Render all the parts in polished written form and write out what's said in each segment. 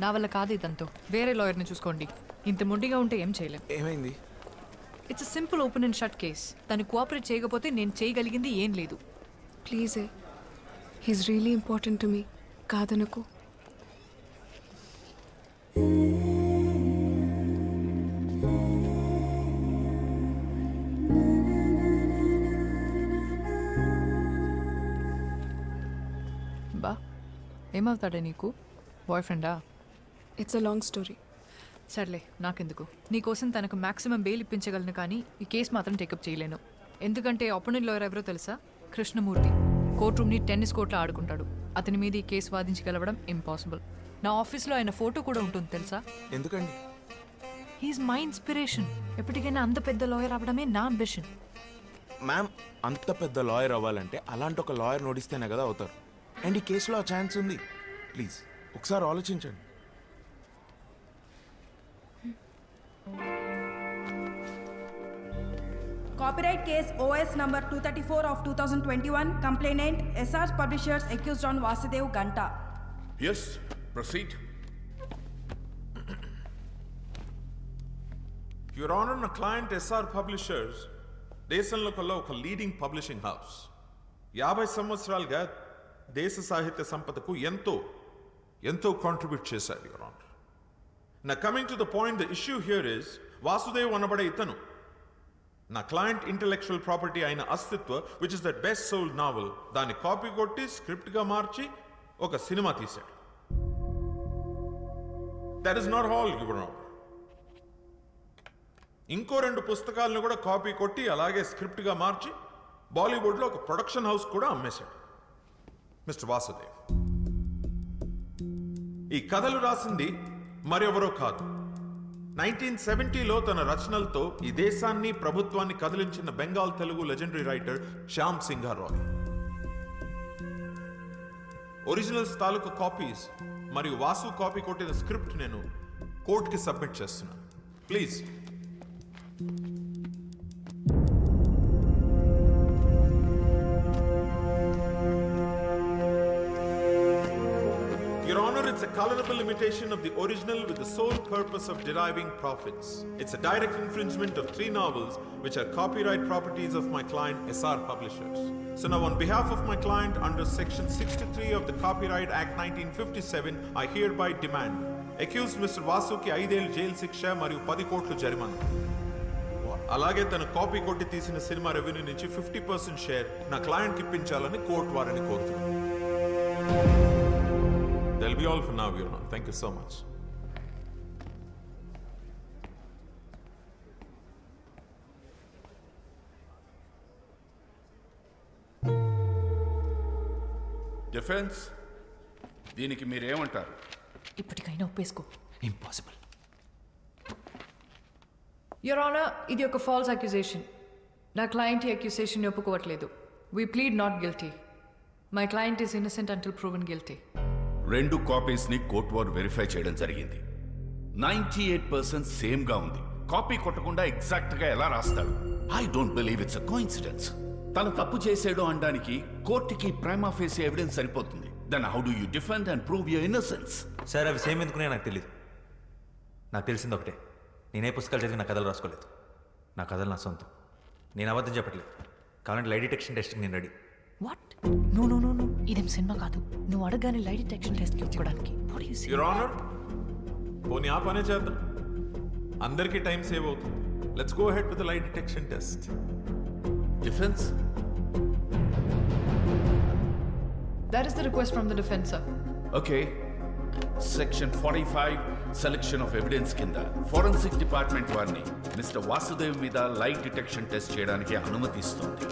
నా వల్ల కాదు ఇదంతా. వేరే లాయర్ని చూసుకోండి. ఇంత మొండిగా ఉంటే ఏం చేయలేం. ఏమైంది? It's simple open and shut case. తను కోఆపరేట్ చేయకపోతే నేను చేయగలిగింది ఏం లేదు. Please, he's really important to me. కాదనుకో. బా ఏమవుతాడే నీకు? బాయ్ ఫ్రెండా? It's a long story. సర్లే, నాకెందుకు. నీకోసం తనకు మ్యాక్సిమం బెయిల్ ఇప్పించగలను, కానీ ఈ కేసు మాత్రం టేకప్ చేయలేను. ఎందుకంటే అపోనెంట్ లాయర్ ఎవరో తెలుసా? కృష్ణమూర్తి. కోర్ట్ రూమ్ని టెన్నిస్ కోర్ట్లో ఆడుకుంటాడు. అతని మీద ఈ కేసు వాదించగలవడం ఇంపాసిబుల్. నా ఆఫీస్లో ఆయన ఫోటో కూడా ఉంటుంది తెలుసా? ఎందుకండి? He is my inspiration. ఎప్పటికైనా అంత పెద్ద లాయర్ అవ్వడమే నా అంబిషన్. మ్యామ్, అంత పెద్ద లాయర్ అవ్వాలంటే అలాంటి ఒక లాయర్ నోడిస్తేనే కదా అవుతారు. అండ్ ఈ కేసులో ఆ ఛాన్స్ ఉంది. ప్లీజ్ ఒకసారి ఆలోచించండి. Copyright case OS number 234 of 2021. Complainant SR Publishers accused on Vasudev Ganta. Yes, proceed. Your Honor, na client SR Publishers దేశంలో కల్లా ఒక లీడింగ్ పబ్లిషింగ్ హౌస్. 50 సంవత్సరాలుగా దేశ సాహిత్య సంపదకు ఎంతో కాంట్రిబ్యూట్ చేశారు, యువర్ ఆనర్. నా coming to the point, the issue here is Vasudev అనబడే ఇతను నా క్లయింట్ ఇంటెలెక్చువల్ ప్రాపర్టీ అయిన Astitva, which is the best sold novel, దాన్ని కాపీ కొట్టి స్క్రిప్ట్గా మార్చి ఒక సినిమా తీశాడు. That is not all, your honour. ఇంకో 2 పుస్తకాలను కూడా కాపీ కొట్టి అలాగే స్క్రిప్ట్గా మార్చి బాలీవుడ్లో ఒక ప్రొడక్షన్ హౌస్ కూడా అమ్మేశాడు మిస్టర్ వాసుదేవ్. ఈ కథలు రాసింది మరెవరో కాదు, 1970లో తన రచనలతో ఈ దేశాన్ని ప్రభుత్వాన్ని కదిలించిన Bengal Telugu legendary writer Shyam Singha Roy. Originals తాలూకు కాపీస్ మరియు వాసు కాపీ కొట్టిన స్క్రిప్ట్ నేను కోర్టుకి సబ్మిట్ చేస్తున్నాను. Please. Your Honor, it's a colorable imitation of the original with the sole purpose of deriving profits. It's a direct infringement of 3 novels which are copyright properties of my client SR Publishers. So now on behalf of my client under section 63 of the Copyright Act 1957, I hereby demand accused Mr. Vasuki 5 ఏళ్ల jail శిక్ష మరియు 10 కోట్ల జరిమానా. అలాగే తన copy కొట్టి తీసిన cinema revenue నుంచి 50% షేర్ నా క్లయింట్కి ఇప్పించాలని కోర్టు వారిని కోరుతున్నాను. That'll be all for now, Your Honor. Thank you so much. Defence, దీనికి మీరేమంటారు? ఇప్పటికైనా ఒప్పేసుకో. ఇంపాసిబుల్. యువర్ ఆనర్, ఇది ఒక ఫాల్స్ అక్యుజేషన్. నా క్లయింట్ ఈ అక్యుజేషన్ ఒప్పుకోవట్లేదు. We plead not guilty. My client is innocent until proven guilty. 2 కాపీస్ని కోర్టు వారు వెరిఫై చేయడం జరిగింది. 98% సేమ్గా ఉంది. కాపీ కొట్టకుండా ఎగ్జాక్ట్గా ఎలా రాస్తాడు? I don't believe it's a coincidence. తను తప్పు చేసాడు అనడానికి కోర్టుకి ప్రైమా ఫేసి ఎవిడెన్స్ సరిపోతుంది. Then how do you defend and prove your innocence? Sir, అవి సేమ్ ఎందుకునే నాకు తెలియదు. నాకు తెలిసింది ఒకటే, నేనే పుస్తకాలు చదివి నా కథలు రాసుకోలేదు. నా కథలు నా సొంతం. నేను అబద్ధం చెప్పట్లేదు. కావాలంటే లై డిటెక్షన్ టెస్ట్కి నేను ready. What? No no no no, ఇదేం సినిమా కాదు. నువ్వు అడగానే లై డిటెక్షన్ టెస్ట్కి ఇచ్చుకోవడానికి. Your Honor, పోనీ ఆ పనే చేద్దాం. అందరికీ టైం సేవ్ అవుతుంది. Let's go ahead with the లై detection test. Defence? That is the request from the defense, sir. Okay. Section 45 selection of evidence కింద ఫోరెన్సిక్ డిపార్ట్మెంట్ వారిని మిస్టర్ వాసుదేవ్ మీద లైట్ డిటెక్షన్ టెస్ట్ చేయడానికి అనుమతిస్తుంది.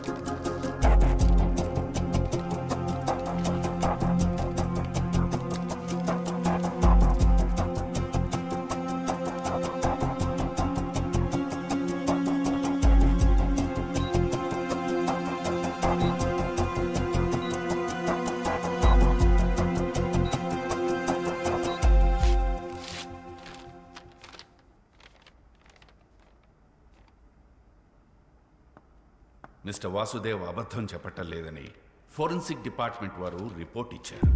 మిస్టర్ వాసుదేవ్ అబద్ధం చెప్పటం లేదని ఫోరెన్సిక్ డిపార్ట్మెంట్ వారు రిపోర్ట్ ఇచ్చారు.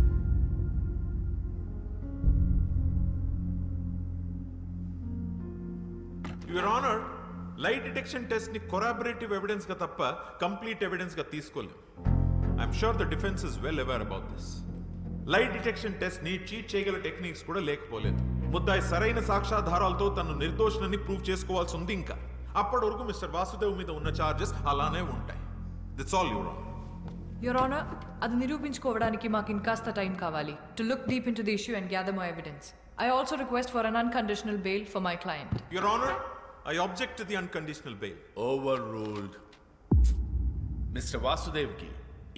యువర్ ఆనర్, లై డిటెక్షన్ టెస్ట్ ని కొరాబరేటివ్ ఎవిడెన్స్ గా తప్ప కంప్లీట్ ఎవిడెన్స్ గా తీసుకోలేము. I'm sure the defence is well aware about this. లై డిటెక్షన్ టెస్ట్ ని చీట్ చేయగల టెక్నిక్స్ కూడా లేకపోలేదు. ముద్దాయి సరైన సాక్ష్యాధారాలతో తను నిర్దోషులని ప్రూవ్ చేసుకోవాల్సి ఉంది. ఇంకా అప్పటి వరకు మిస్టర్ వాసుదేవ్ మీద ఉన్న చార్జెస్ అలానే ఉంటాయి. That's all your honour. Your honour, అది నిరూపించుకోవడానికి మాకు ఇంకాస్త టైం కావాలి to look deep into the issue and gather more evidence. I also request for an unconditional bail for my client. Your honour, I object to the unconditional bail. Overruled. Mister Vasudev కి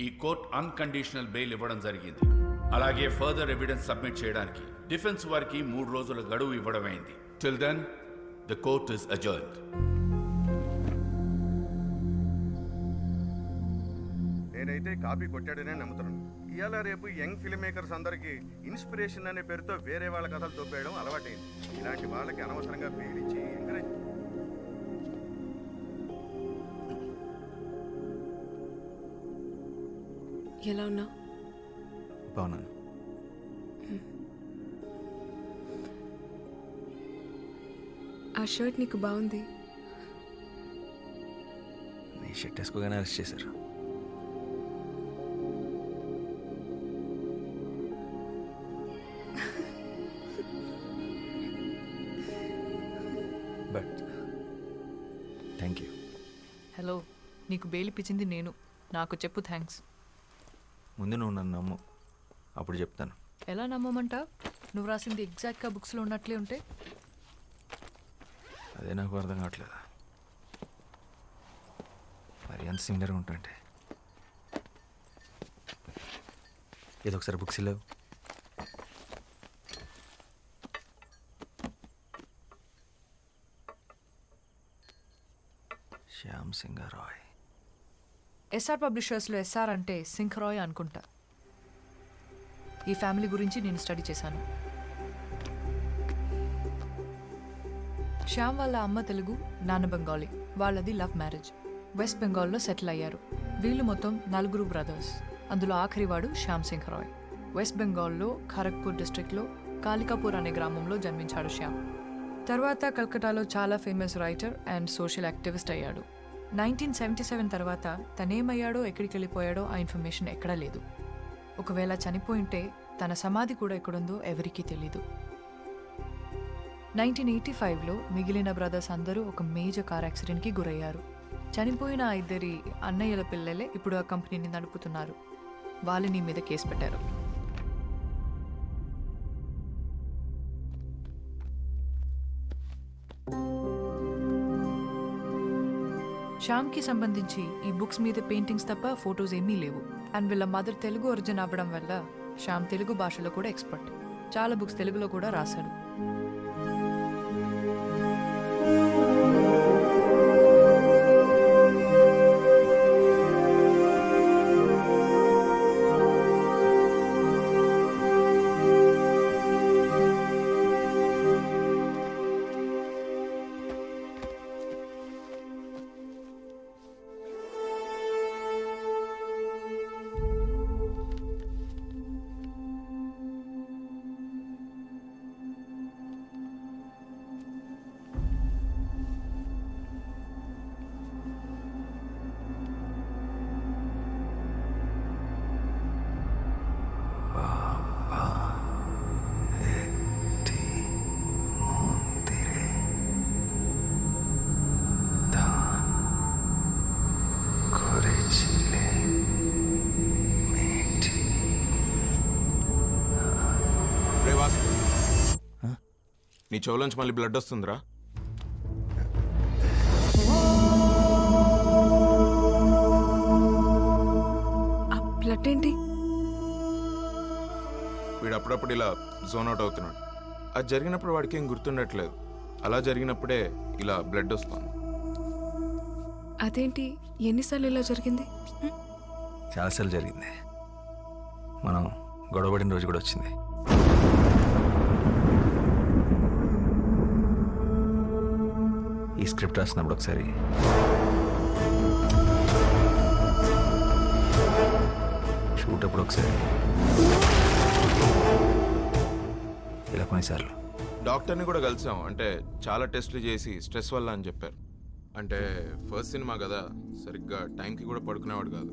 ఈ court unconditional bail ఇవ్వడం జరిగింది. అలాగే further evidence submit చేయడానికి defence వారికి 3 రోజుల గడువు ఇవ్వడమైంది. Till then the court is adjourned. నేనైతే కాపీ కొట్టాడనే నమ్ముతున్నాను. ఇవాళ రేపు యంగ్ ఫిల్మ్ మేకర్స్ అందరికీ ఇన్స్పిరేషన్ అనే పేరుతో వేరే వాళ్ళ కథలు దొబ్బేయడం అలవాటైంది. ఇలాంటి వాళ్ళకి అనవసరంగా పేరిచ్చి ఎంకరేజ్. ఎలా ఉన్నావు? బాగున్నాను. ఆ షర్ట్ నీకు బాగుంది. నీ షర్ట్ వేసుకోగానే అరెస్ట్ చేశారు. But thank you. హలో, నీకు బెయిల్ ఇప్పించింది నేను. నాకు చెప్పు థ్యాంక్స్. ముందు నువ్వు నన్ను నమ్ము, అప్పుడు చెప్తాను. ఎలా నమ్మమంటా? నువ్వు రాసింది ఎగ్జాక్ట్గా బుక్స్లో ఉన్నట్లే ఉంటే? అదే నాకు అర్థం కావట్లేదు. మరి ఎంత సిమిలర్గా ఉంటుంటే. ఏదో ఒకసారి బుక్స్ లేవు. శ్యామ్ సింగ్ రాయ్. ఎస్ఆర్ పబ్లిషర్స్లో ఎస్ఆర్ అంటే సింగ్ రాయ్ అనుకుంటా. ఈ ఫ్యామిలీ గురించి నేను స్టడీ చేశాను. శ్యామ్ వాళ్ళ అమ్మ తెలుగు, నాన్న బెంగాలీ. వాళ్ళది లవ్ మ్యారేజ్. వెస్ట్ బెంగాల్లో సెటిల్ అయ్యారు. వీళ్ళు మొత్తం 4 బ్రదర్స్. అందులో ఆఖరివాడు శ్యామ్ సింగ్ రాయ్. వెస్ట్ బెంగాల్లో ఖరగ్పూర్ డిస్ట్రిక్ట్లో కాలికాపూర్ అనే గ్రామంలో జన్మించాడు శ్యామ్. తర్వాత కల్కటాలో చాలా famous writer and social activist అయ్యాడు. 1977 తర్వాత తనేమయ్యాడో ఎక్కడికి వెళ్ళిపోయాడో ఆ ఇన్ఫర్మేషన్ ఎక్కడా లేదు. ఒకవేళ చనిపోయింటే తన సమాధి కూడా ఎక్కడుందో ఎవరికీ తెలీదు. 1985లో మిగిలిన బ్రదర్స్ అందరూ ఒక మేజర్ కార్ యాక్సిడెంట్కి గురయ్యారు. చనిపోయిన 2 అన్నయ్యల పిల్లలే ఇప్పుడు ఆ కంపెనీని నడుపుతున్నారు. వాళ్ళని మీద కేసు పెట్టారు. శ్యామ్కి సంబంధించి ఈ బుక్స్ మీద పెయింటింగ్స్ తప్ప ఫొటోస్ ఏమీ లేవు. అండ్ వీళ్ళ మదర్ తెలుగు ఒరిజిన్ అవ్వడం వల్ల శ్యామ్ తెలుగు భాషలో కూడా ఎక్స్పర్ట్. చాలా బుక్స్ తెలుగులో కూడా రాశాడు. నీ చెవులోంచి మళ్ళీ బ్లడ్ వస్తుందిరా? ఆ బ్లడ్ ఏంటి? వీడు అప్పుడప్పుడు ఇలా జోన్ అవుట్ అవుతున్నాడు. అది జరిగినప్పుడు వాడికి ఏం గుర్తుండట్లేదు. అలా జరిగినప్పుడే ఇలా బ్లడ్ వస్తుంది. అదేంటి? ఎన్నిసార్లు ఇలా జరిగింది? చాలాసార్లు జరిగింది. మనం గొడవపడిన రోజు కూడా వచ్చింది. ఈ స్క్రిప్ట్ రాసినప్పుడు ఒకసారి షూట్ అప్పుడు ఒకసారి ఇలా కొన్నిసార్లు డాక్టర్ని కూడా కలిసాం. అంటే చాలా టెస్టులు చేసి స్ట్రెస్ వల్ల అని చెప్పారు. అంటే ఫస్ట్ సినిమా కదా, సరిగ్గా టైంకి కూడా పడుకునేవాడు కాదు.